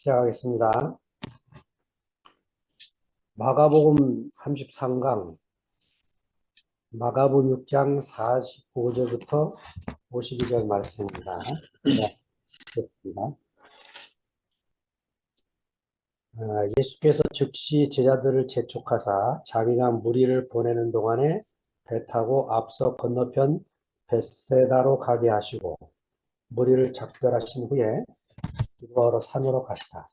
시작하겠습니다. 마가복음 33강, 마가복음 6장 45절부터 52절 말씀입니다. 예수께서 즉시 제자들을 재촉하사 자기가 무리를 보내는 동안에 배 타고 앞서 건너편 벳세다로 가게 하시고 무리를 작별하신 후에 기도하러 산으로 가시다.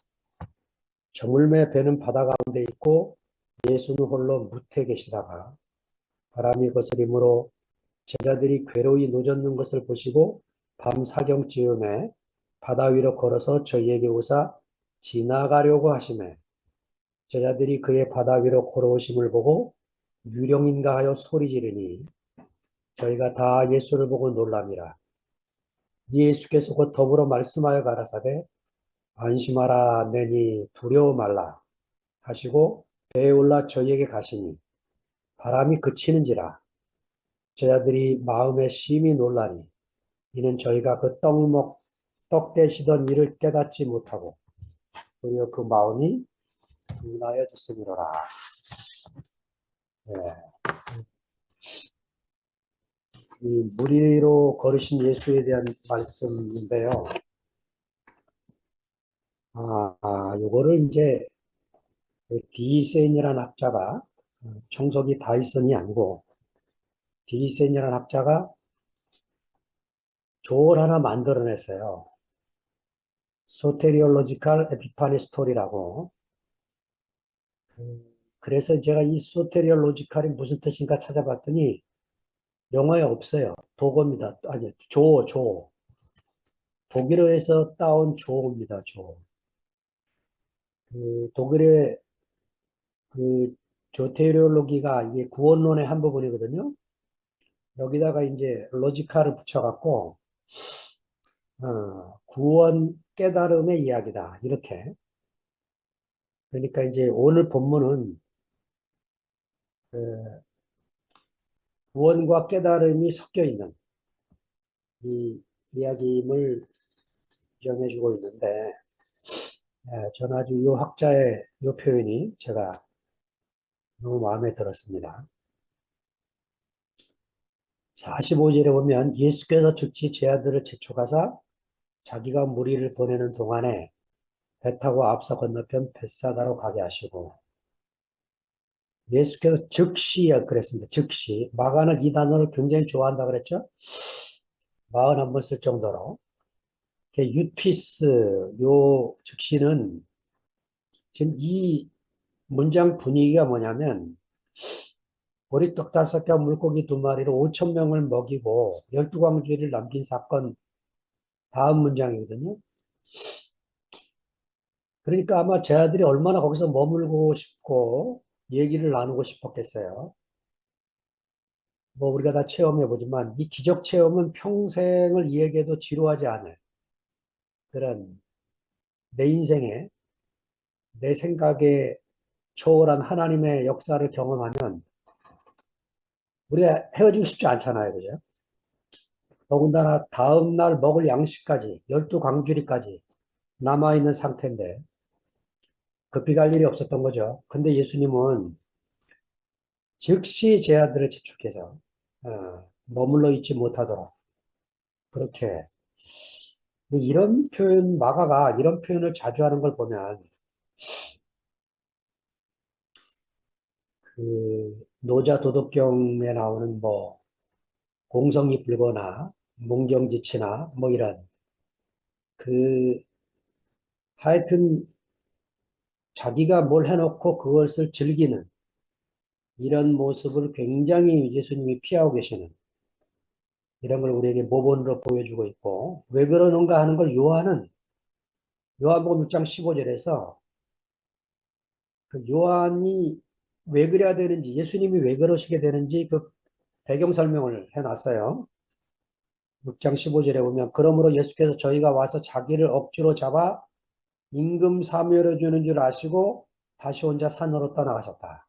저물매 배는 바다 가운데 있고 예수는 홀로 무태 계시다가 바람이 거스림으로 제자들이 괴로이 노젓는 것을 보시고 밤 사경쯤에 바다 위로 걸어서 저희에게 오사 지나가려고 하시매 제자들이 그의 바다 위로 걸어오심을 보고 유령인가 하여 소리 지르니 저희가 다 예수를 보고 놀랍니다. 예수께서 곧 더불어 말씀하여 가라사대 안심하라 내니 두려워 말라 하시고 배에 올라 저희에게 가시니 바람이 그치는지라 제자들이 마음에 심히 놀라니 이는 저희가 그 떡 대시던 일을 깨닫지 못하고 오히려 그 마음이 둔하여졌음이로라. 네. 이 무리로 걸으신 예수에 대한 말씀인데요. 요거를 이제 디센이라는 학자가 총석이 다이슨이 아니고 디센이라는 학자가 조를 하나 만들어냈어요. 소테리올로지컬 에피파니 스토리라고. 그래서 제가 이 소테리올로지컬이 무슨 뜻인가 찾아봤더니 영어에 없어요. 독어입니다. 아니, 조. 독일어에서 따온 조입니다. 조. 독일의 그 조테리올로기가 이게 구원론의 한 부분이거든요. 여기다가 이제 로지컬을 붙여갖고 구원 깨달음의 이야기다. 이렇게. 그러니까 이제 오늘 본문은 그 구원과 깨달음이 섞여 있는 이 이야기임을 정해주고 있는데, 저는 아주 이 학자의 이 표현이 제가 너무 마음에 들었습니다. 45절에 보면 예수께서 즉시 제 아들을 재촉하사 자기가 무리를 보내는 동안에 배 타고 앞서 건너편 벳사다로 가게 하시고 예수께서 즉시 그랬습니다. 즉시. 마가는 이 단어를 굉장히 좋아한다 그랬죠? 41번 쓸 정도로. 유피스 요 즉시는 지금 이 문장 분위기가 뭐냐면 보리떡 5개 물고기 2마리로 5천 명을 먹이고 12광주리를 남긴 사건 다음 문장이거든요. 그러니까 아마 제 아들이 얼마나 거기서 머물고 싶고 얘기를 나누고 싶었겠어요. 뭐 우리가 다 체험해 보지만 이 기적 체험은 평생을 이에게도 지루하지 않을 그런 내 인생에 내 생각에 초월한 하나님의 역사를 경험하면 우리가 헤어지고 싶지 않잖아요. 그죠? 더군다나 다음날 먹을 양식까지 12광주리까지 남아있는 상태인데 급히 갈 일이 없었던 거죠. 근데 예수님은 즉시 제 아들을 재촉해서 머물러 있지 못하도록 그렇게 이런 표현 마가가 이런 표현을 자주 하는 걸 보면 그 노자 도덕경에 나오는 뭐 공성이 불거나 문경지치나 뭐 이런 그 하여튼 자기가 뭘 해놓고 그것을 즐기는 이런 모습을 굉장히 예수님이 피하고 계시는 이런 걸 우리에게 모본으로 보여주고 있고 왜 그러는가 하는 걸 요한복음 6장 15절에서 그 요한이 왜 그래야 되는지 예수님이 왜 그러시게 되는지 그 배경 설명을 해놨어요. 6장 15절에 보면 그러므로 예수께서 저희가 와서 자기를 억지로 잡아 임금 사묘를 주는 줄 아시고 다시 혼자 산으로 떠나가셨다.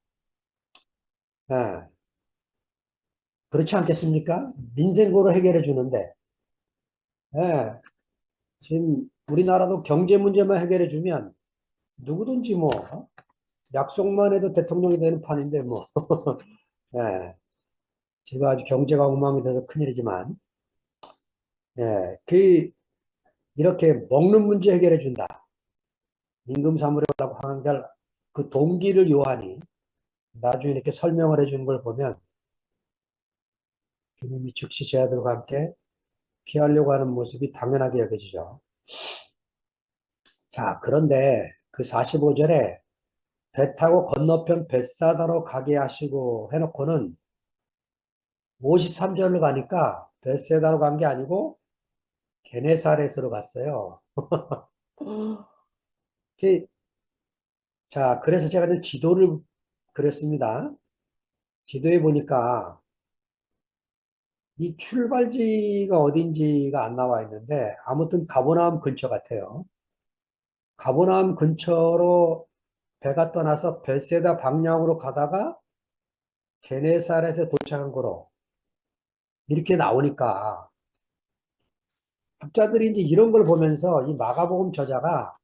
네. 그렇지 않겠습니까? 민생고를 해결해 주는데 네. 지금 우리나라도 경제 문제만 해결해 주면 누구든지 뭐 약속만 해도 대통령이 되는 판인데 뭐 예, 지금 아주 경제가 엉망이 돼서 큰일이지만 예, 이렇게 먹는 문제 해결해 준다. 임금 사무라고 하는 그 동기를 요하니 나중에 이렇게 설명을 해주는 걸 보면 주님이 즉시 제 아들과 함께 피하려고 하는 모습이 당연하게 여겨지죠. 자, 그런데 그 45절에 배 타고 건너편 벳사다로 가게 하시고 해놓고는 53절로 가니까 벳세다로 간 게 아니고 게네사렛으로 갔어요. 자, 그래서 제가 이제 지도를 그렸습니다. 지도에 보니까 이 출발지가 어딘지가 안 나와 있는데 아무튼 가버나움 근처 같아요. 가버나움 근처로 배가 떠나서 벳세다 방향으로 가다가 게네사렛에 도착한 거로 이렇게 나오니까 학자들이 이제 이런 걸 보면서 이 마가복음 저자가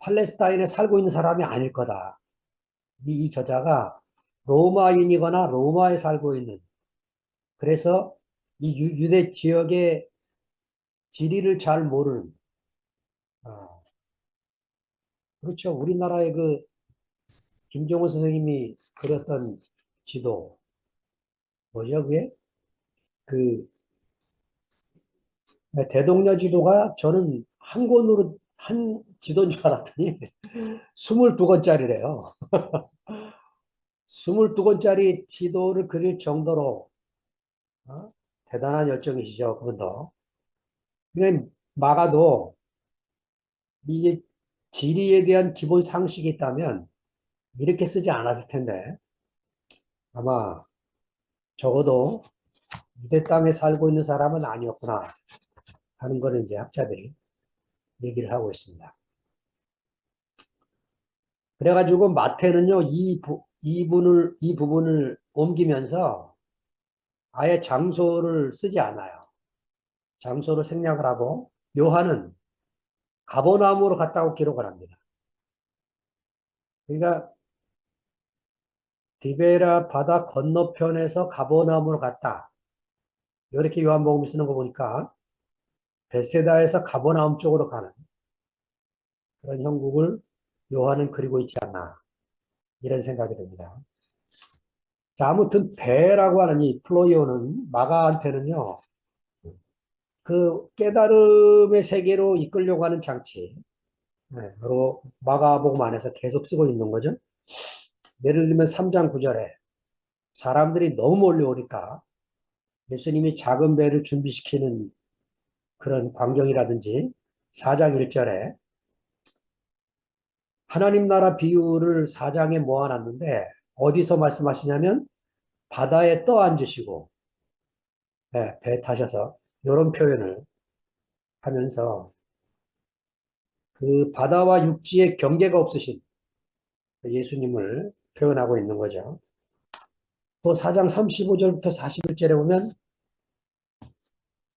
팔레스타인에 살고 있는 사람이 아닐 거다. 이 저자가 로마인이거나 로마에 살고 있는 그래서 이 유대 지역의 지리를 잘 모르는 그렇죠. 우리나라의 그 김정은 선생님이 그렸던 지도 뭐죠 그게? 그 대동여 지도가 저는 한 권으로 한 지도인 줄 알았더니 22권짜리래요. 22권짜리 지도를 그릴 정도로 어? 대단한 열정이시죠. 그분도. 그냥 막아도 이게 지리에 대한 기본 상식이 있다면 이렇게 쓰지 않았을 텐데 아마 적어도 이대 땅에 살고 있는 사람은 아니었구나 하는 거를 이제 학자들이 얘기를 하고 있습니다. 그래가지고 마태는요, 이 부분을 옮기면서 아예 장소를 쓰지 않아요. 장소를 생략을 하고, 요한은 가버나움으로 갔다고 기록을 합니다. 그러니까, 디베라 바다 건너편에서 가버나움으로 갔다. 이렇게 요한복음이 쓰는 거 보니까, 벳세다에서 가버나움 쪽으로 가는 그런 형국을 요한은 그리고 있지 않나. 이런 생각이 듭니다. 자, 아무튼 배라고 하는 이 플로이오는 마가한테는요, 그 깨달음의 세계로 이끌려고 하는 장치, 네, 바로 마가복음 안에서 계속 쓰고 있는 거죠. 예를 들면 3장 9절에 사람들이 너무 몰려오니까 예수님이 작은 배를 준비시키는 그런 광경이라든지 4장 1절에 하나님 나라 비유를 4장에 모아놨는데 어디서 말씀하시냐면 바다에 떠앉으시고 네, 배 타셔서 이런 표현을 하면서 그 바다와 육지의 경계가 없으신 예수님을 표현하고 있는 거죠. 또 4장 35절부터 41절에 보면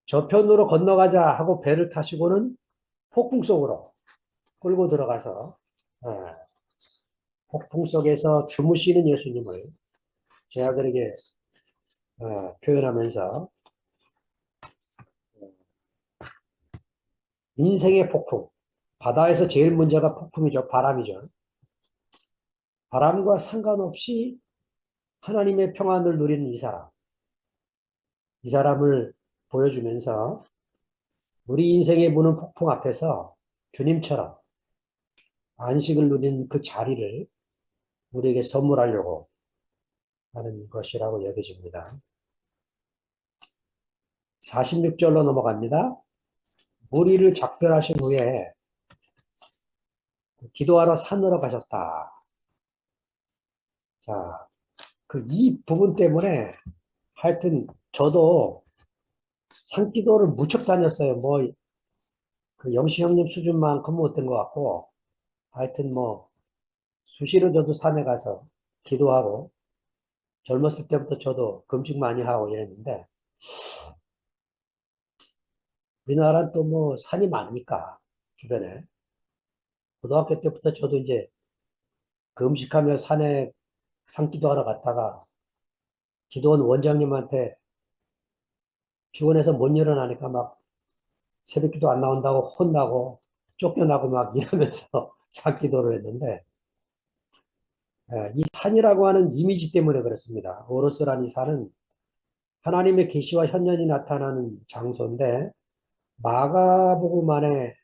저편으로 건너가자 하고 배를 타시고는 폭풍 속으로 끌고 들어가서 폭풍 속에서 주무시는 예수님을 제자들에게 표현하면서 인생의 폭풍, 바다에서 제일 문제가 폭풍이죠. 바람이죠. 바람과 상관없이 하나님의 평안을 누리는 이 사람을 보여주면서 우리 인생에 부는 폭풍 앞에서 주님처럼 안식을 누린 그 자리를 우리에게 선물하려고 하는 것이라고 여겨집니다. 46절로 넘어갑니다. 무리를 작별하신 후에 기도하러 산으로 가셨다. 자, 이 부분 때문에 하여튼 저도 산기도를 무척 다녔어요. 뭐, 그 영시 형님 수준만큼 못된 것 같고, 하여튼 뭐, 수시로 저도 산에 가서 기도하고, 젊었을 때부터 저도 금식 많이 하고 이랬는데, 우리나라는 또 뭐 산이 많으니까, 주변에. 고등학교 때부터 저도 이제 금식하며 산에 산기도하러 갔다가 기도원 원장님한테 피곤해서 못 일어나니까 막 새벽기도 안 나온다고 혼나고 쫓겨나고 막 이러면서 산기도를 했는데, 이 산이라고 하는 이미지 때문에 그렇습니다. 오로스란 이 산은 하나님의 계시와 현현이 나타나는 장소인데 마가복음 안에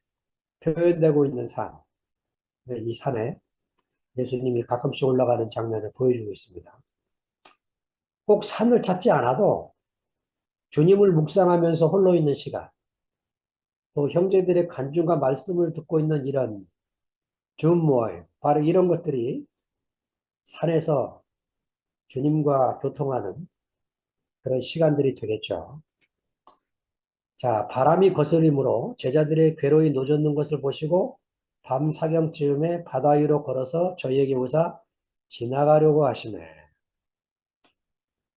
표현되고 있는 산, 이 산에 예수님이 가끔씩 올라가는 장면을 보여주고 있습니다. 꼭 산을 찾지 않아도 주님을 묵상하면서 홀로 있는 시간, 또 형제들의 간증과 말씀을 듣고 있는 이런 줌모임, 바로 이런 것들이 산에서 주님과 교통하는 그런 시간들이 되겠죠. 자, 바람이 거스림으로 제자들의 괴로이 노젓는 것을 보시고 밤 사경쯤에 바다 위로 걸어서 저희에게 오사 지나가려고 하시네.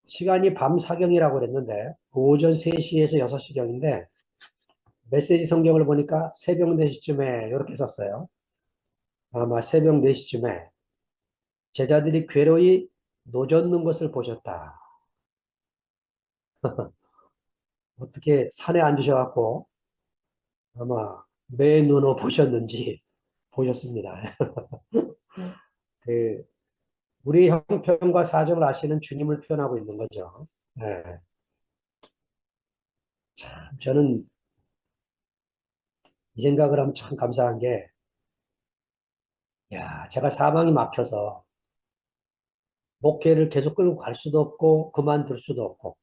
시간이 밤 사경이라고 그랬는데 오전 3시에서 6시경인데 메시지 성경을 보니까 새벽 4시쯤에 이렇게 썼어요. 아마 새벽 4시쯤에 제자들이 괴로이 노젓는 것을 보셨다. 어떻게 산에 앉으셔갖고 아마 매 눈으로 보셨는지 보셨습니다. 그 우리 형편과 사정을 아시는 주님을 표현하고 있는 거죠. 네. 참 저는 이 생각을 하면 참 감사한 게, 야, 제가 사방이 막혀서 목회를 계속 끌고 갈 수도 없고 그만둘 수도 없고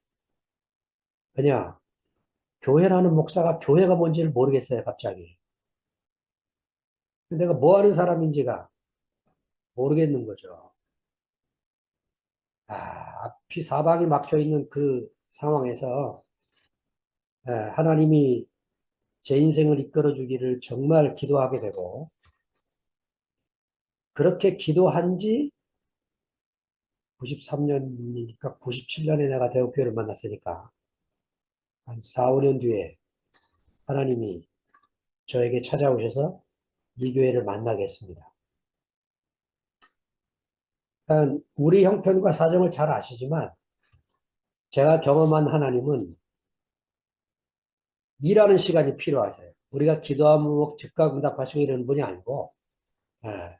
그냥 교회라는 목사가 교회가 뭔지를 모르겠어요, 갑자기. 내가 뭐 하는 사람인지가 모르겠는 거죠. 앞이 사방이 막혀 있는 그 상황에서 하나님이 제 인생을 이끌어 주기를 정말 기도하게 되고, 그렇게 기도한 지 93년이니까 97년에 내가 대학교를 만났으니까 한 4, 5년 뒤에 하나님이 저에게 찾아오셔서 이 교회를 만나게 했습니다. 우리 형편과 사정을 잘 아시지만 제가 경험한 하나님은 일하는 시간이 필요하세요. 우리가 기도하면 즉각 응답하시고 이러는 분이 아니고, 예,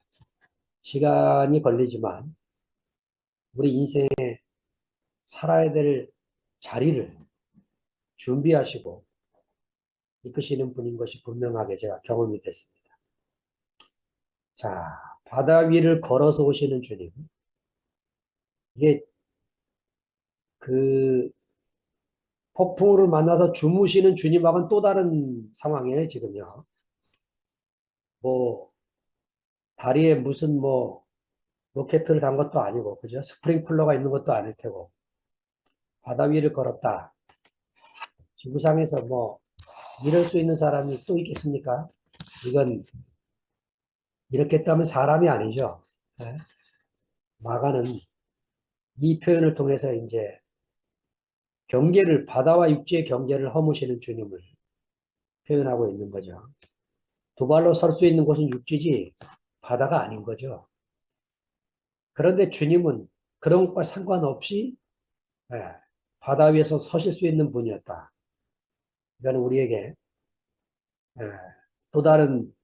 시간이 걸리지만 우리 인생에 살아야 될 자리를 준비하시고 이끄시는 분인 것이 분명하게 제가 경험이 됐습니다. 자, 바다 위를 걸어서 오시는 주님. 이게 그 폭풍우를 만나서 주무시는 주님하고는 또 다른 상황이에요, 지금요. 뭐, 다리에 무슨 뭐, 로켓을 단 것도 아니고, 그죠? 스프링클러가 있는 것도 아닐 테고, 바다 위를 걸었다. 지구상에서 뭐, 이럴 수 있는 사람이 또 있겠습니까? 이건, 이렇게 했다면 사람이 아니죠. 예? 마가는 이 표현을 통해서 이제 경계를, 바다와 육지의 경계를 허무시는 주님을 표현하고 있는 거죠. 두 발로 설 수 있는 곳은 육지지, 바다가 아닌 거죠. 그런데 주님은 그런 것과 상관없이 예, 바다 위에서 서실 수 있는 분이었다. 이거는 우리에게 예, 또 다른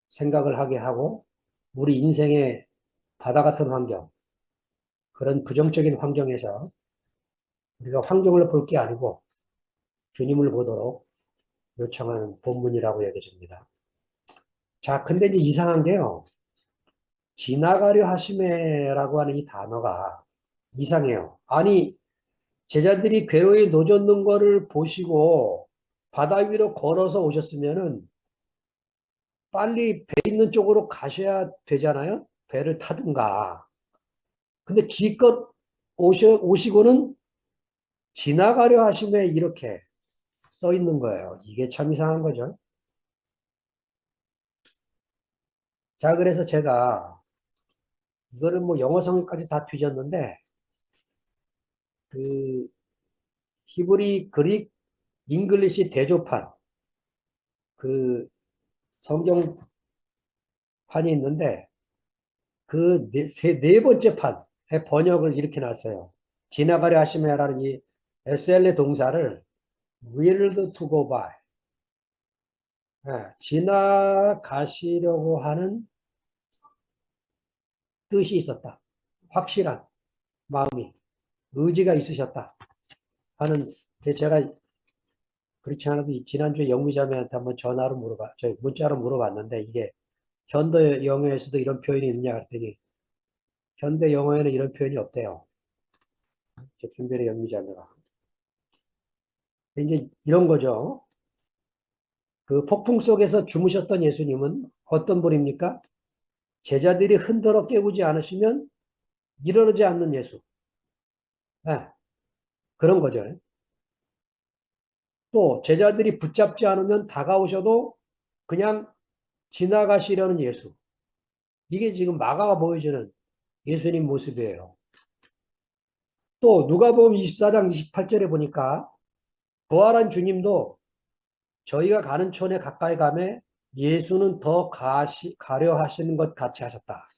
생각을 하게 하고 우리 인생의 바다 같은 환경, 그런 부정적인 환경에서 우리가 환경을 볼 게 아니고 주님을 보도록 요청하는 본문이라고 여겨집니다. 자, 근데 이제 이상한 게요. 지나가려 하심에라고 하는 이 단어가 이상해요. 아니, 제자들이 괴로이 노젓는 거를 보시고 바다 위로 걸어서 오셨으면은 빨리 배 있는 쪽으로 가셔야 되잖아요. 배를 타든가. 근데 기껏 오시고는 지나가려 하심에 이렇게 써 있는 거예요. 이게 참 이상한 거죠. 자, 그래서 제가 이거를 뭐 영어 성경까지 다 뒤졌는데 그 히브리 그릭 잉글리시 대조판, 그 성경판이 있는데, 그 네 번째 판의 번역을 이렇게 놨어요. 지나가려 하시며라는 이 SL의 동사를 willed to go by. 지나가시려고 하는 뜻이 있었다. 확실한 마음이, 의지가 있으셨다 하는, 제가 그렇지 않아도 지난주에 영미자매한테 한번 문자로 물어봤는데, 이게 현대 영어에서도 이런 표현이 있느냐 그랬더니, 현대 영어에는 이런 표현이 없대요. 잭슨벨의 영미자매가. 이제 이런 거죠. 그 폭풍 속에서 주무셨던 예수님은 어떤 분입니까? 제자들이 흔들어 깨우지 않으시면 일어나지 않는 예수. 네, 그런 거죠. 또 제자들이 붙잡지 않으면 다가오셔도 그냥 지나가시려는 예수. 이게 지금 마가가 보여주는 예수님 모습이에요. 또 누가복음 24장 28절에 보니까 부활한 주님도 저희가 가는 촌에 가까이 가매 예수는 더 가려 하시는 것 같이 하셨다.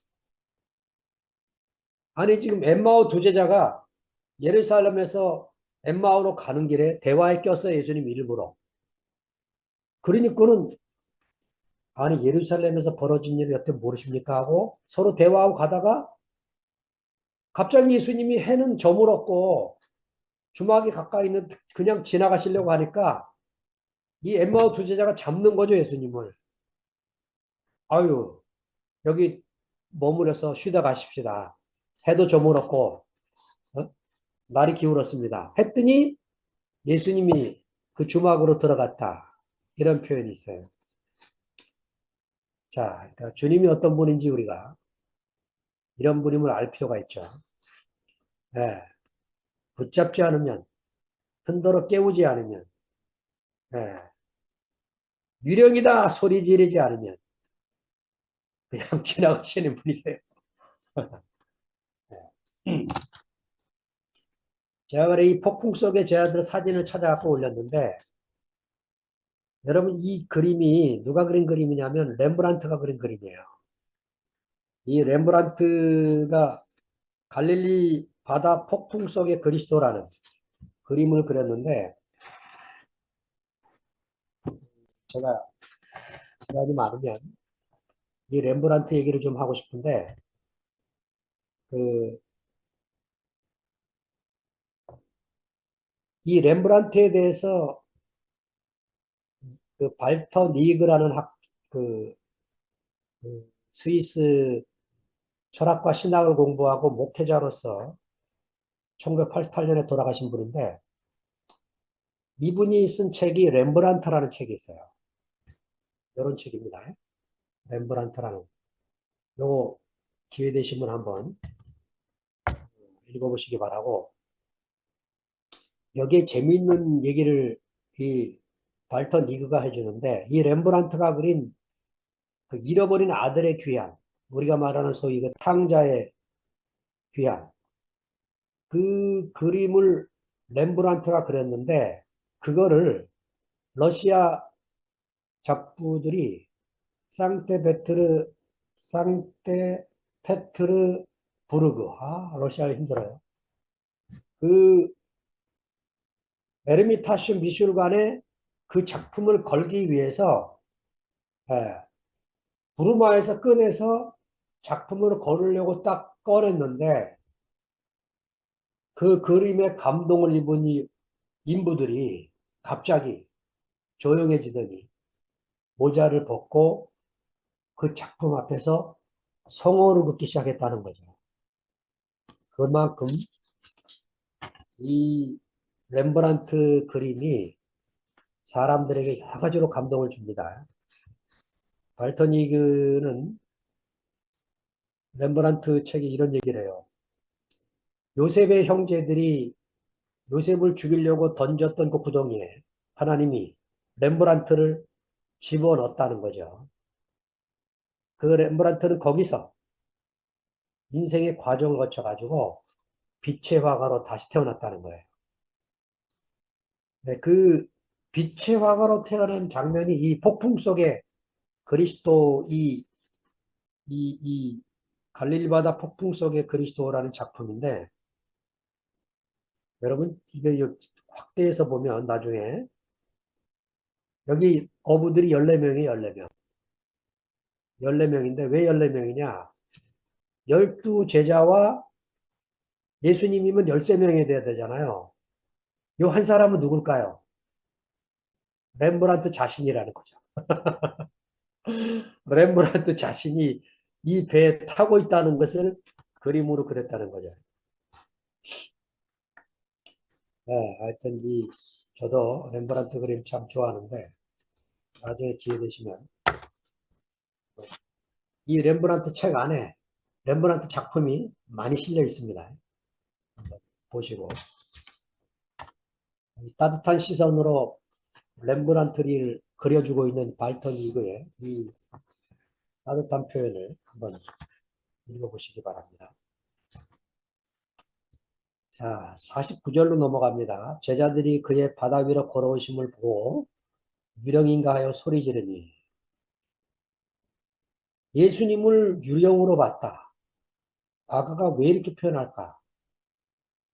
아니 지금 엠마오 두 제자가 예루살렘에서 엠마오로 가는 길에 대화에 꼈어요. 예수님 일부러. 그러니까는 아니 예루살렘에서 벌어진 일을 여태 모르십니까 하고 서로 대화하고 가다가 갑자기 예수님이 해는 저물었고 주막이 가까이 있는 그냥 지나가시려고 하니까 이 엠마오 두 제자가 잡는 거죠. 예수님을. 아유 여기 머무려서 쉬다 가십시다. 해도 저물었고 어? 날이 기울었습니다. 했더니 예수님이 그 주막으로 들어갔다. 이런 표현이 있어요. 자, 그러니까 주님이 어떤 분인지 우리가 이런 분임을 알 필요가 있죠. 예, 붙잡지 않으면, 흔들어 깨우지 않으면, 예, 유령이다 소리 지르지 않으면 그냥 지나가시는 분이세요. 예. 제가 그래 이 폭풍 속의 제아들 사진을 찾아갖고 올렸는데 여러분 이 그림이 누가 그린 그림이냐면 렘브란트가 그린 그림이에요. 이 렘브란트가 갈릴리 바다 폭풍 속의 그리스도라는 그림을 그렸는데 제가 시간이 많으면 이 렘브란트 얘기를 좀 하고 싶은데 그 이 렘브란트에 대해서 그 발터 니그라는 그, 그 스위스 철학과 신학을 공부하고 목회자로서 1988년에 돌아가신 분인데 이분이 쓴 책이 렘브란트라는 책이 있어요. 이런 책입니다. 렘브란트라는. 요거 기회 되시면 한번 읽어보시기 바라고 여기에 재미있는 얘기를 이 발터 니그가 해주는데 이 렘브란트가 그린 그 잃어버린 아들의 귀환 우리가 말하는 소위 그 탕자의 귀환 그 그림을 렘브란트가 그렸는데 그거를 러시아 작부들이 상테페트르 상테페트르부르크 러시아 힘들어요. 그 에르미타슈 미술관에 그 작품을 걸기 위해서 예, 부르마에서 꺼내서 작품으로 걸으려고 딱 꺼냈는데 그 그림에 감동을 입은 이 인부들이 갑자기 조용해지더니 모자를 벗고 그 작품 앞에서 성호를 긋기 시작했다는 거죠. 그만큼 이 렘브란트 그림이 사람들에게 여러 가지로 감동을 줍니다. 발터니그는 렘브란트 책에 이런 얘기를 해요. 요셉의 형제들이 요셉을 죽이려고 던졌던 그 구덩이에 하나님이 렘브란트를 집어넣었다는 거죠. 그 렘브란트는 거기서 인생의 과정을 거쳐가지고 빛의 화가로 다시 태어났다는 거예요. 네, 그 빛의 화가로 태어난 장면이 이 폭풍 속에 그리스도 이 갈릴리 바다 폭풍 속의 그리스도라는 작품인데 여러분 이게 확대해서 보면 나중에 여기 어부들이 14명이 14명. 14명인데 왜 14명이냐? 12 제자와 예수님이면 13명이 돼야 되잖아요. 요 한 사람은 누굴까요? 렘브란트 자신이라는 거죠. 렘브란트 자신이 이 배에 타고 있다는 것을 그림으로 그렸다는 거죠. 네, 하여튼 저도 렘브란트 그림 참 좋아하는데 나중에 기회 되시면 이 렘브란트 책 안에 렘브란트 작품이 많이 실려 있습니다. 보시고 따뜻한 시선으로 렘브란트를 그려주고 있는 발턴 이거에 이 따뜻한 표현을 한번 읽어보시기 바랍니다. 자, 49절로 넘어갑니다. 제자들이 그의 바다 위로 걸어오심을 보고 유령인가 하여 소리 지르니 예수님을 유령으로 봤다. 아가가 왜 이렇게 표현할까?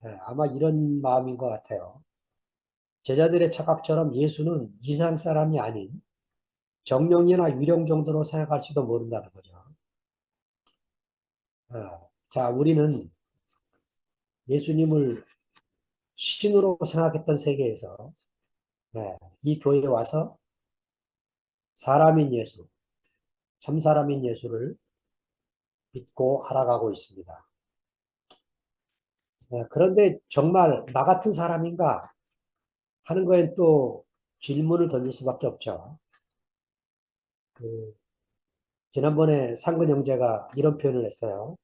네, 아마 이런 마음인 것 같아요. 제자들의 착각처럼 예수는 이상 사람이 아닌 정령이나 유령 정도로 생각할지도 모른다는 거죠. 자, 우리는 예수님을 신으로 생각했던 세계에서 네, 이 교회에 와서 사람인 예수, 참 사람인 예수를 믿고 알아가고 있습니다. 네, 그런데 정말 나 같은 사람인가 하는 거엔 또 질문을 던질 수밖에 없죠. 그, 지난번에 상근 형제가 이런 표현을 했어요.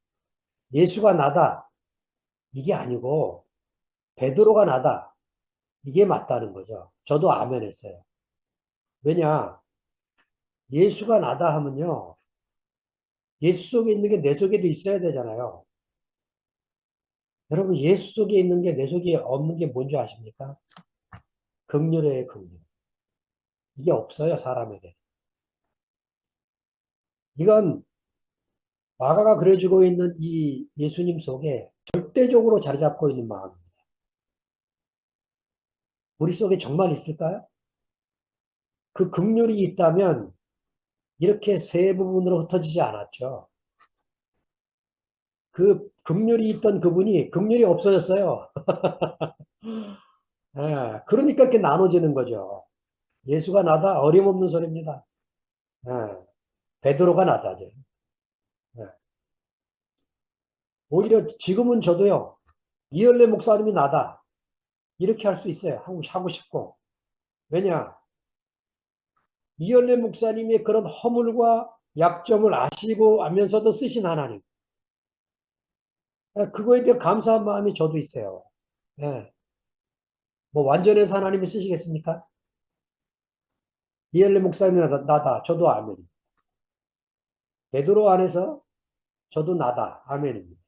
예수가 나다. 이게 아니고 베드로가 나다. 이게 맞다는 거죠. 저도 아멘 했어요. 왜냐? 예수가 나다 하면요. 예수 속에 있는 게 내 속에도 있어야 되잖아요. 여러분, 예수 속에 있는 게 내 속에 없는 게 뭔지 아십니까? 긍휼이에요, 긍휼. 이게 없어요, 사람에게. 이건 마가가 그려주고 있는 이 예수님 속에 절대적으로 자리 잡고 있는 마음입니다. 우리 속에 정말 있을까요? 그 긍휼이 있다면 이렇게 세 부분으로 흩어지지 않았죠. 그 긍휼이 있던 그분이 긍휼이 없어졌어요. 예, 그러니까 이렇게 나눠지는 거죠. 예수가 나다 어림없는 소리입니다. 예, 베드로가 나다죠. 예. 오히려 지금은 저도요. 이열래 목사님이 나다 이렇게 할 수 있어요. 하고 싶고. 왜냐? 이열래 목사님의 그런 허물과 약점을 아시고 하면서도 쓰신 하나님. 예, 그거에 대해 감사한 마음이 저도 있어요. 예. 뭐 완전해서 하나님이 쓰시겠습니까? 이열래 목사님이 나다. 저도 아멘. 베드로 안에서 저도 나다. 아멘입니다.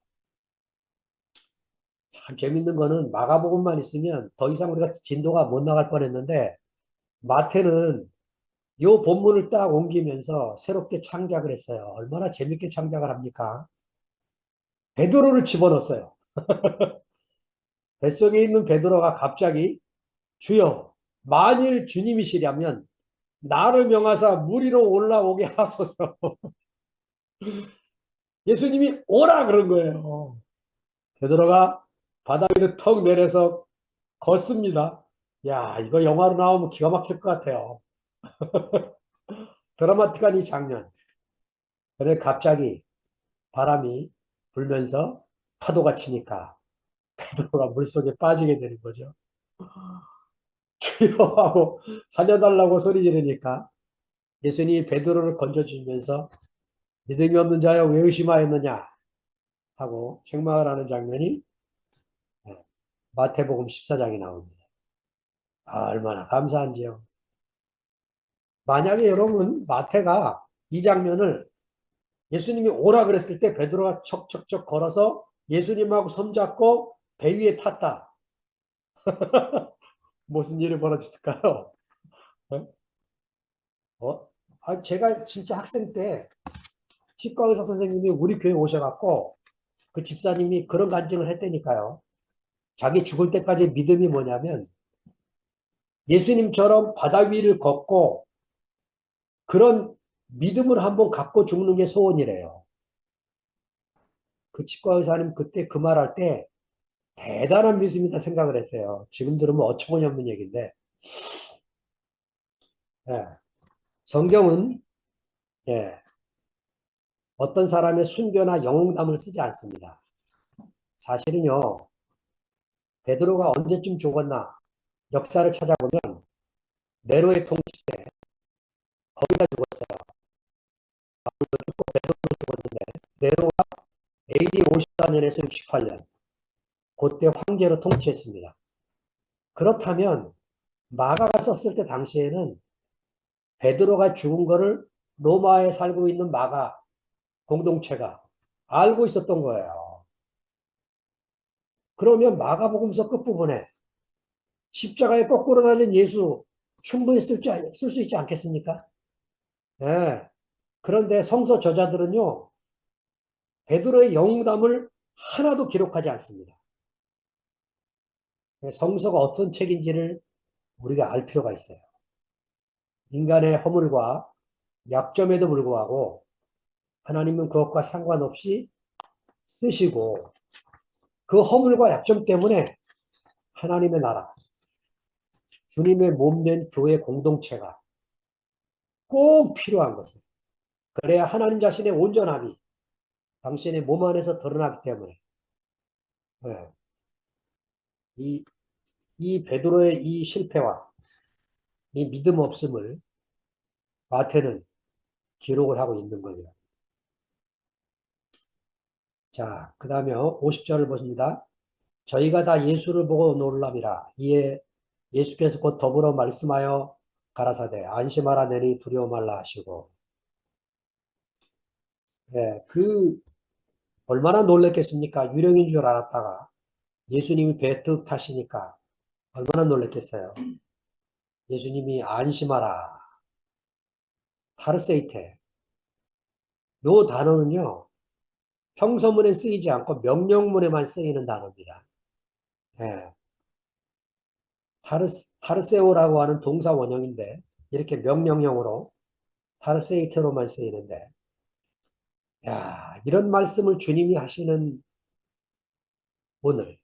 참 재밌는 거는 마가복음만 있으면 더 이상 우리가 진도가 못 나갈 뻔했는데 마태는 요 본문을 딱 옮기면서 새롭게 창작을 했어요. 얼마나 재밌게 창작을 합니까? 베드로를 집어넣었어요. 뱃속에 있는 베드로가 갑자기 주여 만일 주님이시라면 나를 명하사 물 위로 올라오게 하소서. 예수님이 오라 그런 거예요. 베드로가 바다 위로 턱 내려서 걷습니다. 야, 이거 영화로 나오면 기가 막힐 것 같아요. 드라마틱한 이 장면. 그래 갑자기 바람이 불면서 파도가 치니까 베드로가 물속에 빠지게 되는 거죠. 주여 하고 살려달라고 소리 지르니까 예수님이 베드로를 건져주면서 믿음이 없는 자여 왜 의심하였느냐 하고 책망을 하는 장면이 마태복음 14장에 나옵니다. 아, 얼마나 감사한지요. 만약에 여러분 마태가 이 장면을 예수님이 오라 그랬을 때 베드로가 척척척 걸어서 예수님하고 손잡고 배 위에 탔다. 무슨 일이 벌어졌을까요? 어? 어? 제가 진짜 학생 때 치과 의사 선생님이 우리 교회 오셔갖고 그 집사님이 그런 간증을 했다니까요. 자기 죽을 때까지 믿음이 뭐냐면 예수님처럼 바다 위를 걷고 그런 믿음을 한번 갖고 죽는 게 소원이래요. 그 치과 의사님 그때 그 말할 때 대단한 믿음이다 생각을 했어요. 지금 들으면 어처구니 없는 얘기인데, 예. 성경은, 예, 어떤 사람의 순교나 영웅담을 쓰지 않습니다. 사실은요, 베드로가 언제쯤 죽었나, 역사를 찾아보면, 네로의 통치 때 거의 다 죽었어요. 네로가 AD 54년에서 68년, 그때 황제로 통치했습니다. 그렇다면, 마가가 썼을 때 당시에는 베드로가 죽은 거를 로마에 살고 있는 마가 공동체가 알고 있었던 거예요. 그러면 마가복음서 끝부분에 십자가에 거꾸로 달린 예수 충분히 쓸 수 있지 않겠습니까? 네. 그런데 성서 저자들은요, 베드로의 영담을 하나도 기록하지 않습니다. 성서가 어떤 책인지를 우리가 알 필요가 있어요. 인간의 허물과 약점에도 불구하고 하나님은 그것과 상관없이 쓰시고 그 허물과 약점 때문에 하나님의 나라, 주님의 몸된 교회 공동체가 꼭 필요한 것을. 그래야 하나님 자신의 온전함이 당신의 몸 안에서 드러나기 때문에 네. 이, 이 베드로의 이 실패와 이 믿음 없음을 마태는 기록을 하고 있는 거예요. 자, 그 다음에 50절을 보십니다. 저희가 다 예수를 보고 놀랍이라. 이에 예수께서 곧 더불어 말씀하여 가라사대 안심하라 내니 두려워 말라 하시고 예, 얼마나 놀랬겠습니까? 유령인 줄 알았다가 예수님이 배 뜩 타시니까 얼마나 놀랬겠어요. 예수님이 안심하라. 타르세이테. 요 단어는요. 평서문에 쓰이지 않고 명령문에만 쓰이는 단어입니다. 예. 타르세오라고 하는 동사 원형인데 이렇게 명령형으로 타르세이테로만 쓰이는데 야, 이런 말씀을 주님이 하시는 오늘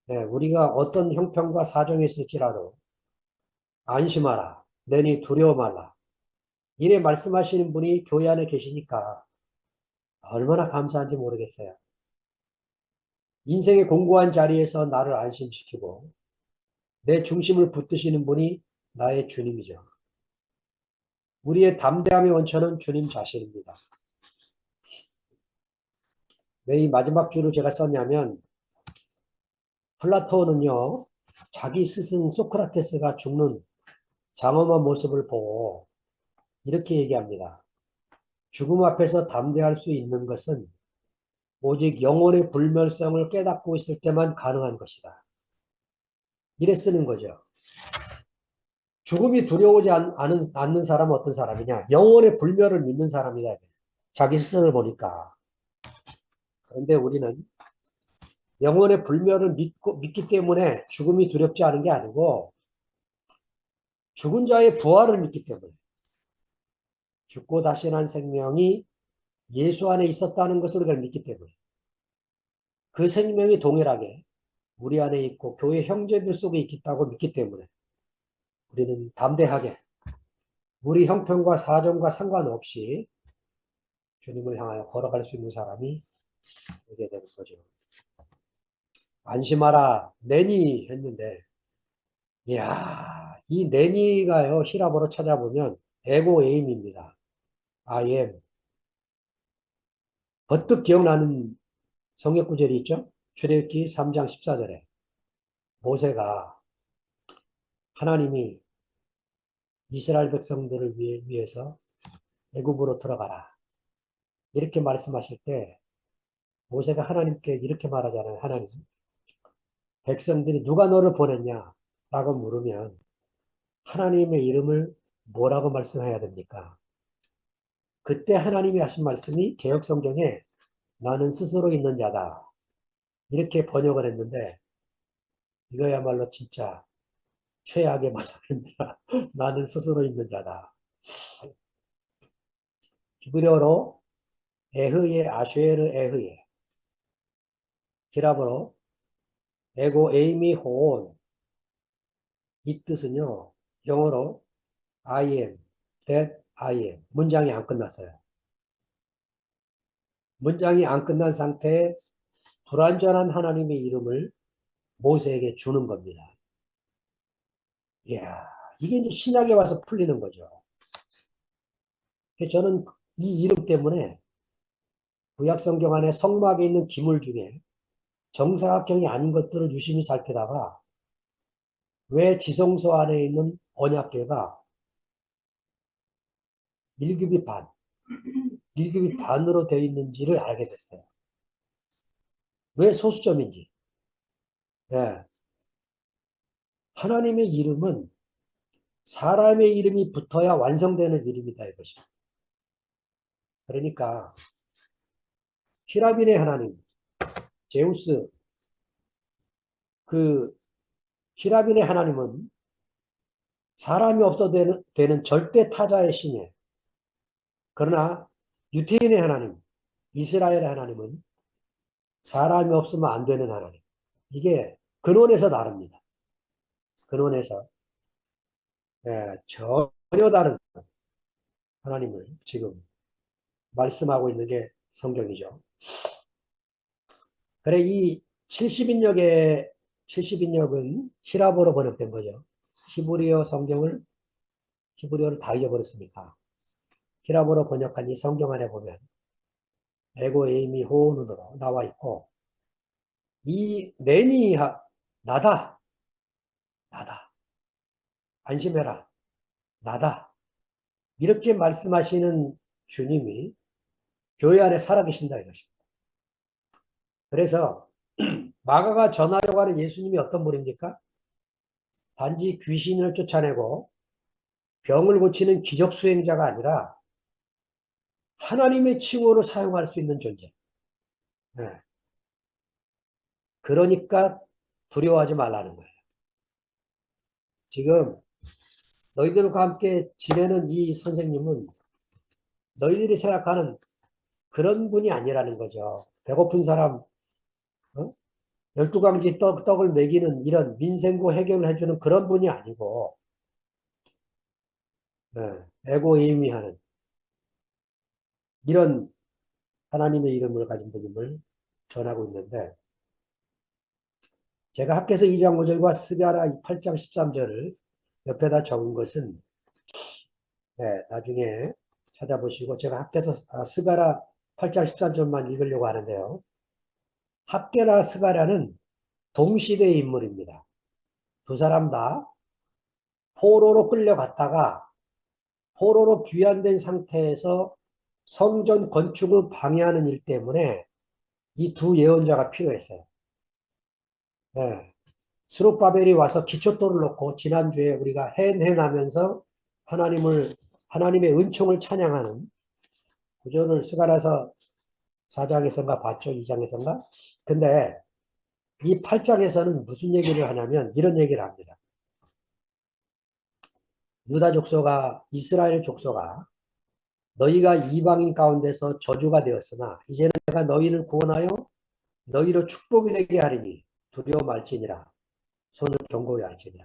예, 우리가 어떤 형편과 사정에 있을지라도 안심하라. 내니 두려워 말라. 이래 말씀하시는 분이 교회 안에 계시니까 얼마나 감사한지 모르겠어요. 인생의 공고한 자리에서 나를 안심시키고 내 중심을 붙드시는 분이 나의 주님이죠. 우리의 담대함의 원천은 주님 자신입니다. 왜 이 마지막 줄을 제가 썼냐면 플라톤은요. 자기 스승 소크라테스가 죽는 장엄한 모습을 보고 이렇게 얘기합니다. 죽음 앞에서 담대할 수 있는 것은 오직 영혼의 불멸성을 깨닫고 있을 때만 가능한 것이다. 이래 쓰는 거죠. 죽음이 두려우지 않는 사람은 어떤 사람이냐? 영혼의 불멸을 믿는 사람이다. 자기 스승을 보니까. 그런데 우리는 영혼의 불멸을 믿기 때문에 죽음이 두렵지 않은 게 아니고 죽은 자의 부활을 믿기 때문에 죽고 다시 난 생명이 예수 안에 있었다는 것을 우리가 믿기 때문에 그 생명이 동일하게 우리 안에 있고 교회 형제들 속에 있다고 믿기 때문에 우리는 담대하게 우리 형편과 사정과 상관없이 주님을 향하여 걸어갈 수 있는 사람이 되게 되는 거죠. 안심하라 내니 했는데 이야 이 내니가요 히라보로 찾아보면 에고 에임입니다. I am 버뜩 기억나는 성역 구절이 있죠. 출애굽기 3장 14절에 모세가 하나님이 이스라엘 백성들을 위해서 애굽으로 들어가라 이렇게 말씀하실 때 모세가 하나님께 이렇게 말하잖아요. 하나님 백성들이 누가 너를 보냈냐 라고 물으면 하나님의 이름을 뭐라고 말씀해야 됩니까? 그때 하나님이 하신 말씀이 개역성경에 나는 스스로 있는 자다. 이렇게 번역을 했는데 이거야말로 진짜 최악의 말입니다. 나는 스스로 있는 자다. 히브리어로 에흐예 아쉐르 에흐예, 히라보로 에고 에이미 호온, 이 뜻은요, 영어로 I am, that I am. 문장이 안 끝났어요. 문장이 안 끝난 상태에 불완전한 하나님의 이름을 모세에게 주는 겁니다. 이야, 이게 이제 신약에 와서 풀리는 거죠. 저는 이 이름 때문에 구약 성경 안에 성막에 있는 기물 중에 정사각형이 아닌 것들을 유심히 살피다가 왜 지성소 안에 있는 언약궤가 1규빗 반, 1규빗 반으로 되어 있는지를 알게 됐어요. 왜 소수점인지. 예. 하나님의 이름은 사람의 이름이 붙어야 완성되는 이름이다 이것입니다. 그러니까 히라빈의 하나님, 제우스, 그 히라빈의 하나님은 사람이 없어도 되는 절대 타자의 신이에요. 그러나 유태인의 하나님, 이스라엘의 하나님은 사람이 없으면 안 되는 하나님. 이게 근원에서 다릅니다. 근원에서 전혀 다른 하나님을 지금 말씀하고 있는 게 성경이죠. 그래 이 70인역은 히라보로 번역된 거죠. 히브리어 성경을 히브리어를 다 잊어버렸으니까 히라보로 번역한 이 성경 안에 보면 에고 에이미 호온으로 나와 있고 이 내니 나다 나다 안심해라 나다 이렇게 말씀하시는 주님이 교회 안에 살아계신다 이것입니다. 그래서 마가가 전하려고 하는 예수님이 어떤 분입니까? 단지 귀신을 쫓아내고 병을 고치는 기적 수행자가 아니라 하나님의 칭호를 사용할 수 있는 존재. 네. 그러니까 두려워하지 말라는 거예요. 지금 너희들과 함께 지내는 이 선생님은 너희들이 생각하는 그런 분이 아니라는 거죠. 배고픈 사람, 어? 12강지 떡을 먹이는 이런 민생고 해결을 해주는 그런 분이 아니고, 에고이미하는 이런 하나님의 이름을 가진 분임을 전하고 있는데, 제가 학개서 2장 5절과 스가랴 8장 13절을 옆에다 적은 것은, 나중에 찾아보시고, 제가 학개서 스가랴 8장 13절만 읽으려고 하는데요. 학개나 스가랴는 동시대의 인물입니다. 두 사람 다 포로로 끌려갔다가 포로로 귀환된 상태에서 성전 건축을 방해하는 일 때문에 이 두 예언자가 필요했어요. 네. 스룹바벨이 와서 기초돌을 놓고 지난주에 우리가 해내하면서 하나님의 은총을 찬양하는 구절을 스가랴서 4장에서인가 봤죠? 2장에서인가? 근데 이 8장에서는 무슨 얘기를 하냐면 이런 얘기를 합니다. 유다 족속아, 이스라엘 족속아, 너희가 이방인 가운데서 저주가 되었으나 이제는 내가 너희를 구원하여 너희로 축복이 되게 하리니 두려워 말지니라. 손을 견고히 할지니라.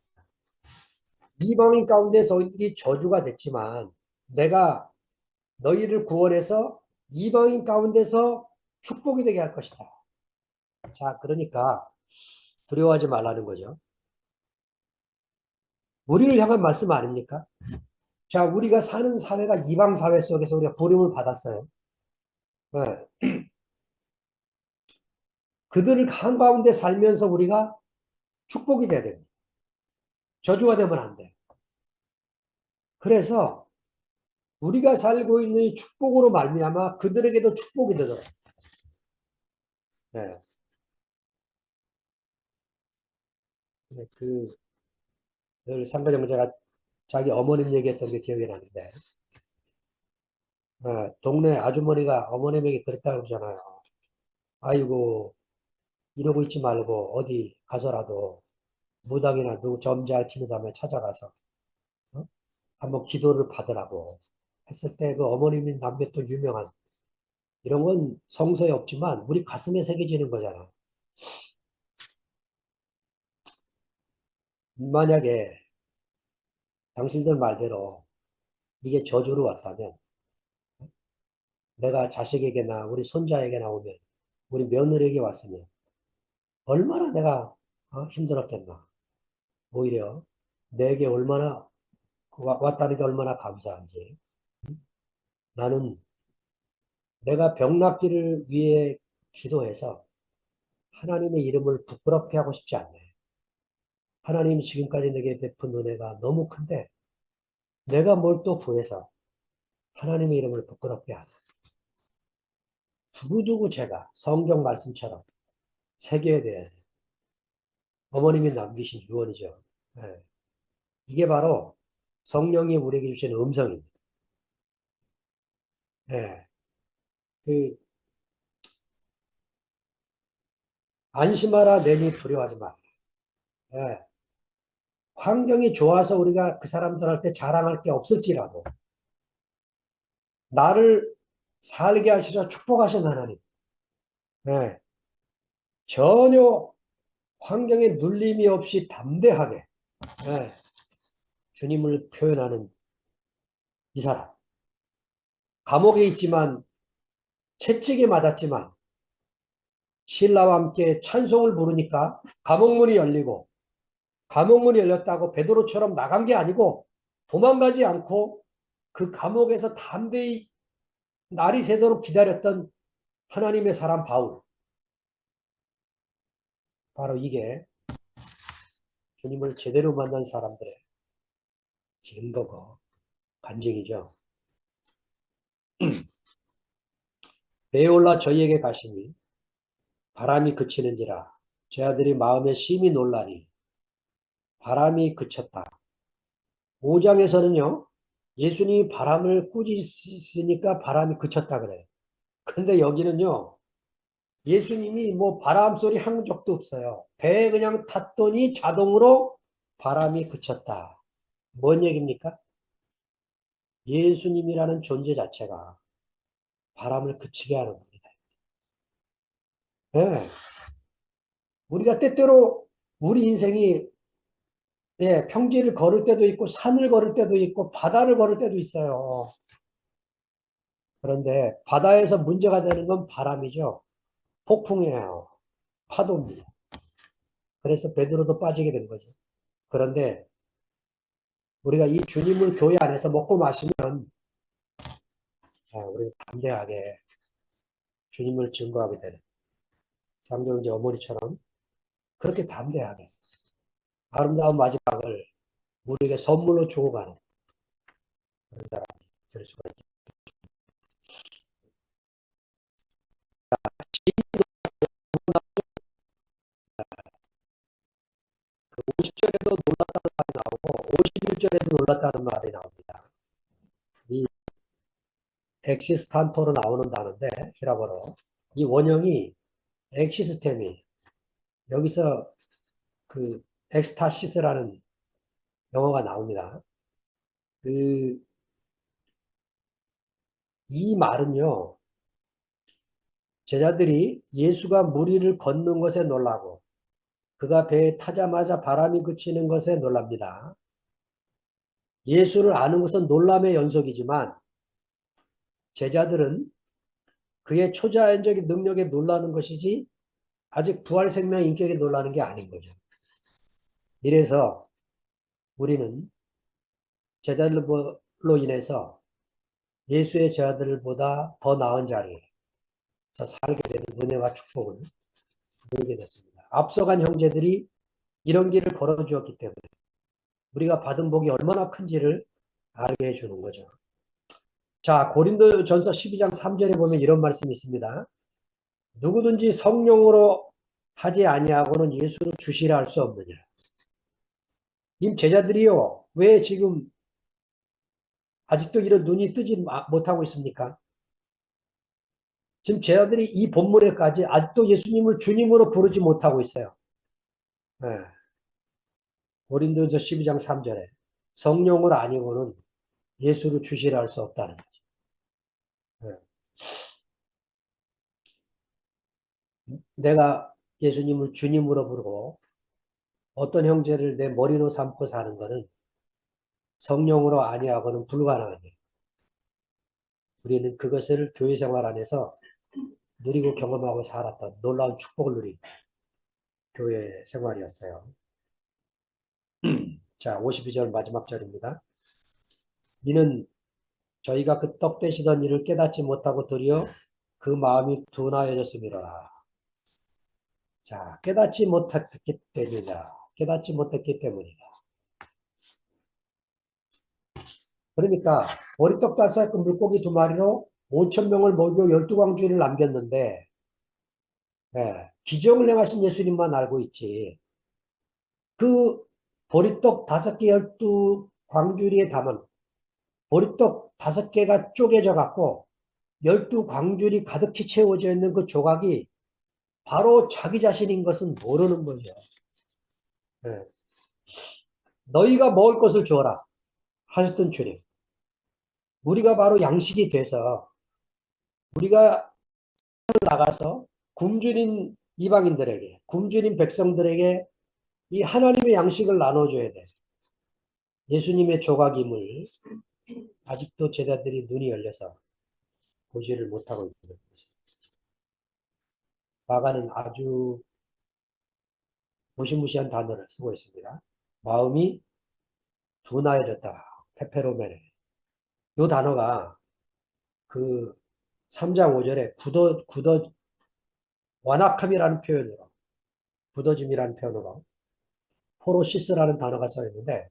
이방인 가운데서 너희들이 저주가 됐지만 내가 너희를 구원해서 이방인 가운데서 축복이 되게 할 것이다. 자, 그러니까 두려워하지 말라는 거죠. 우리를 향한 말씀 아닙니까? 자, 우리가 사는 사회가 이방 사회 속에서 우리가 부름을 받았어요. 네. 그들을 한가운데 살면서 우리가 축복이 돼야 됩니다. 저주가 되면 안 돼. 그래서 우리가 살고 있는 이 축복으로 말미암아 그들에게도 축복이 되더라고요. 네. 늘 상가정제가 자기 어머님 얘기했던 게 기억이 나는데, 동네 아주머니가 어머님에게 그랬다고 그러잖아요. 아이고, 이러고 있지 말고 어디 가서라도 무당이나 누구 점 잘 치는 사람을 찾아가서 어? 한번 기도를 받으라고 했을 때 그 어머님이 남게 또 유명한 이런 건 성서에 없지만 우리 가슴에 새겨지는 거잖아. 만약에 당신들 말대로 이게 저주로 왔다면 내가 자식에게나 우리 손자에게나 오면 우리 며느리에게 왔으면 얼마나 내가 힘들었겠나. 오히려 내게 얼마나 왔다는 게 얼마나 감사한지. 나는 내가 병 낫기를 위해 기도해서 하나님의 이름을 부끄럽게 하고 싶지 않네. 하나님이 지금까지 내게 베푼 은혜가 너무 큰데 내가 뭘 또 구해서 하나님의 이름을 부끄럽게 하나. 두고두고 제가 성경 말씀처럼 새겨야 돼. 어머님이 남기신 유언이죠. 예. 이게 바로 성령이 우리에게 주신 음성입니다. 예. 그 안심하라 내니 두려워하지 마. 예. 환경이 좋아서 우리가 그 사람들한테 자랑할 게 없을지라도 나를 살게 하시려 축복하신 하나님. 예. 전혀 환경에 눌림이 없이 담대하게 예. 주님을 표현하는 이 사람. 감옥에 있지만 채찍에 맞았지만 신라와 함께 찬송을 부르니까 감옥문이 열리고 감옥문이 열렸다고 베드로처럼 나간 게 아니고 도망가지 않고 그 감옥에서 담대히 날이 새도록 기다렸던 하나님의 사람 바울. 바로 이게 주님을 제대로 만난 사람들의 증거고 간증이죠. 배에 올라 저희에게 가시니 바람이 그치는지라 제 아들이 마음에 심히 놀라니 바람이 그쳤다. 5장에서는요. 예수님이 바람을 꾸짖으니까 바람이 그쳤다 그래요. 그런데 여기는요. 예수님이 뭐 바람 소리 한 적도 없어요. 배에 그냥 탔더니 자동으로 바람이 그쳤다. 뭔 얘기입니까? 예수님이라는 존재 자체가 바람을 그치게 하는 겁니다. 네. 우리가 때때로 우리 인생이 평지를 걸을 때도 있고 산을 걸을 때도 있고 바다를 걸을 때도 있어요. 그런데 바다에서 문제가 되는 건 바람이죠. 폭풍이에요. 파도입니다. 그래서 베드로도 빠지게 된 거죠. 그런데 우리가 이 주님을 교회 안에서 먹고 마시면 우리는 담대하게 주님을 증거하게 되는 장정재 어머니처럼 그렇게 담대하게 아름다운 마지막을 우리에게 선물로 주고 가는 그런 사람이 될 수가 있죠. 50절에도 놀랐다는 말이 나오고 51절에도 놀랐다는 말이 나옵니다. 이 엑시스탄토로 나오는 단어인데 히라보로 이 원형이 엑시스템이 여기서 그 엑스타시스라는 영어가 나옵니다. 이 말은요, 제자들이 예수가 물 위를 걷는 것에 놀라고 그가 배에 타자마자 바람이 그치는 것에 놀랍니다. 예수를 아는 것은 놀람의 연속이지만 제자들은 그의 초자연적인 능력에 놀라는 것이지 아직 부활생명 인격에 놀라는 게 아닌 거죠. 이래서 우리는 제자들로 인해서 예수의 제자들보다 더 나은 자리에서 살게 되는 은혜와 축복을 누리게 됐습니다. 앞서간 형제들이 이런 길을 걸어주었기 때문에 우리가 받은 복이 얼마나 큰지를 알게 해주는 거죠. 자, 고린도전서 12장 3절에 보면 이런 말씀이 있습니다. 누구든지 성령으로 하지 아니하고는 예수를 주시라 할 수 없느니라. 님 제자들이요, 왜 지금 아직도 이런 눈이 뜨지 못하고 있습니까? 지금 제자들이 이 본문에까지 아직도 예수님을 주님으로 부르지 못하고 있어요. 네. 고린도전서 12장 3절에 성령을 아니고는 예수를 주시라 할 수 없다는 거죠. 네. 내가 예수님을 주님으로 부르고 어떤 형제를 내 머리로 삼고 사는 것은 성령으로 아니하고는 불가능한 일. 우리는 그것을 교회 생활 안에서 누리고 경험하고 살았던 놀라운 축복을 누린 교회 생활이었어요. 자, 52절 마지막 절입니다. 이는 저희가 그 떡 되시던 일을 깨닫지 못하고 도리어 그 마음이 둔하여졌음이라. 자, 깨닫지 못했기 때문이다. 깨닫지 못했기 때문이다. 그러니까 보리떡 5개, 물고기 2마리로 5천 명을 먹이고 12광주리를 남겼는데 예, 기적을 행하신 예수님만 알고 있지. 그 보리떡 5개 12광주리에 담은 보리떡 5개가 쪼개져 갖고 12광주리 가득히 채워져 있는 그 조각이 바로 자기 자신인 것은 모르는 거죠. 예. 너희가 먹을 것을 주어라 하셨던 주님. 우리가 바로 양식이 돼서 우리가 나가서 굶주린 이방인들에게, 굶주린 백성들에게 이 하나님의 양식을 나눠줘야 돼. 예수님의 조각임을 아직도 제자들이 눈이 열려서 보지를 못하고 있는 것입니다. 마가는 아주 무시무시한 단어를 쓰고 있습니다. 마음이 둔하여졌다. 페페로메네. 이 단어가 그 3장 5절에 완악함이라는 표현으로, 굳어짐이라는 표현으로 포로시스라는 단어가 써 있는데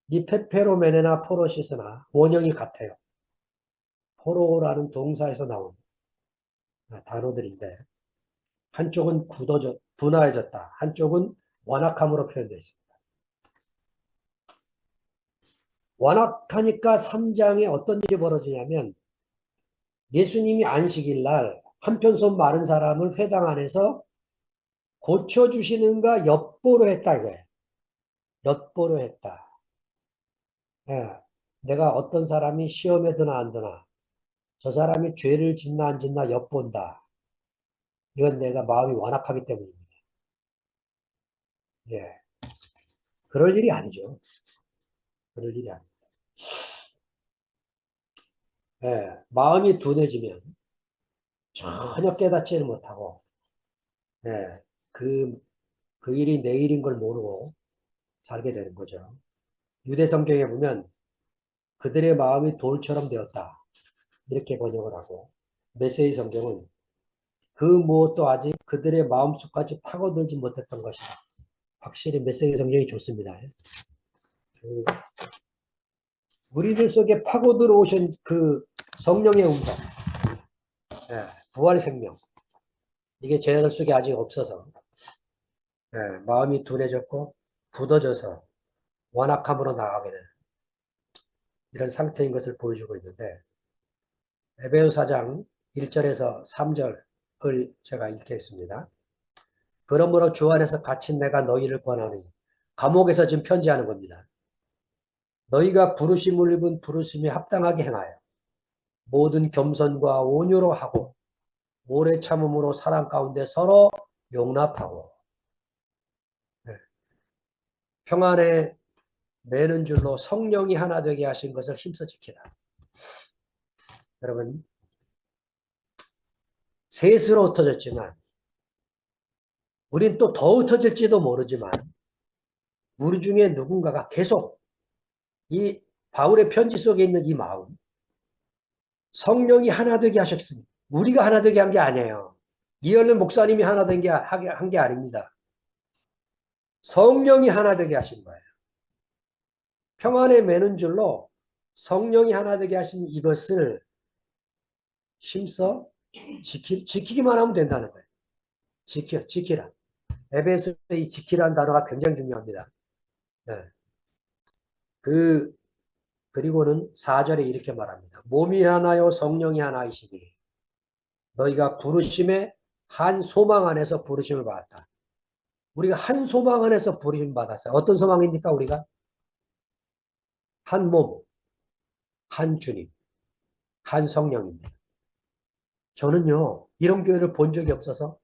이 페페로메네나 포로시스나 원형이 같아요. 포로라는 동사에서 나온 단어들인데 한쪽은 둔화해졌다. 한쪽은 완악함으로 표현되어 있습니다. 완악하니까 3장에 어떤 일이 벌어지냐면 예수님이 안식일 날 한편 손 마른 사람을 회당 안에서 고쳐주시는가 엿보로 했다 이거예요. 엿보로 했다. 예, 내가 어떤 사람이 시험에 드나 안 드나 저 사람이 죄를 짓나 안 짓나 엿본다. 이건 내가 마음이 완악하기 때문입니다. 예, 그럴 일이 아니죠. 그럴 일이 아니죠. 예, 마음이 둔해지면 전혀 깨닫지를 못하고 예, 그, 그 일이 내 일인 걸 모르고 살게 되는 거죠. 유대 성경에 보면 그들의 마음이 돌처럼 되었다. 이렇게 번역을 하고 메시지 성경은 그 무엇도 아직 그들의 마음속까지 파고들지 못했던 것이다. 확실히 메시지 성경이 좋습니다. 그 우리들 속에 파고 들어오신 그 성령의 음성, 예, 부활의 생명, 이게 제자들 속에 아직 없어서 예, 마음이 둔해졌고 굳어져서 완악함으로 나아가게 되는 이런 상태인 것을 보여주고 있는데 에베소 4장 1절에서 3절을 제가 읽겠습니다. 그러므로 주 안에서 갇힌 내가 너희를 권하니 감옥에서 지금 편지하는 겁니다. 너희가 부르심을 입은 부르심에 합당하게 행하여 모든 겸손과 온유로 하고 오래 참음으로 사랑 가운데 서로 용납하고 네, 평안에 매는 줄로 성령이 하나 되게 하신 것을 힘써 지키라. 여러분 셋으로 흩어졌지만 우린 또 더 흩어질지도 모르지만 우리 중에 누군가가 계속 이 바울의 편지 속에 있는 이 마음 성령이 하나 되게 하셨으니 우리가 하나 되게 한 게 아니에요. 이열린 목사님이 하나 된 게 한 게 아닙니다. 성령이 하나 되게 하신 거예요. 평안에 매는 줄로 성령이 하나 되게 하신 이것을 힘써 지키기만 하면 된다는 거예요. 지키라. 에베소의 이 지키라는 단어가 굉장히 중요합니다. 네. 그 그리고는 4절에 이렇게 말합니다. 몸이 하나요 성령이 하나이시니 너희가 부르심의 한 소망 안에서 부르심을 받았다. 우리가 한 소망 안에서 부르심 받았어요. 어떤 소망입니까? 우리가 한 몸, 한 주님, 한 성령입니다. 저는요 이런 교회를 본 적이 없어서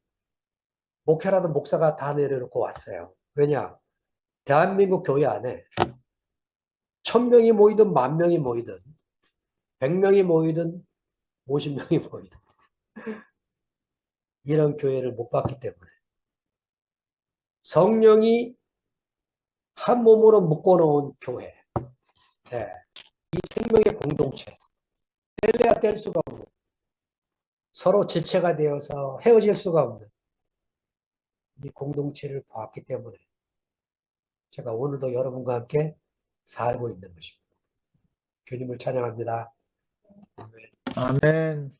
목회라도 목사가 다 내려놓고 왔어요. 왜냐? 대한민국 교회 안에 1000명이 모이든 10,000명이 모이든 100명이 모이든 50명이 모이든 이런 교회를 못 봤기 때문에 성령이 한 몸으로 묶어놓은 교회, 네. 이 생명의 공동체, 뗄래야 뗄 수가 없는 서로 지체가 되어서 헤어질 수가 없는 이 공동체를 봤기 때문에 제가 오늘도 여러분과 함께 살고 있는 것입니다. 주님을 찬양합니다. 아멘.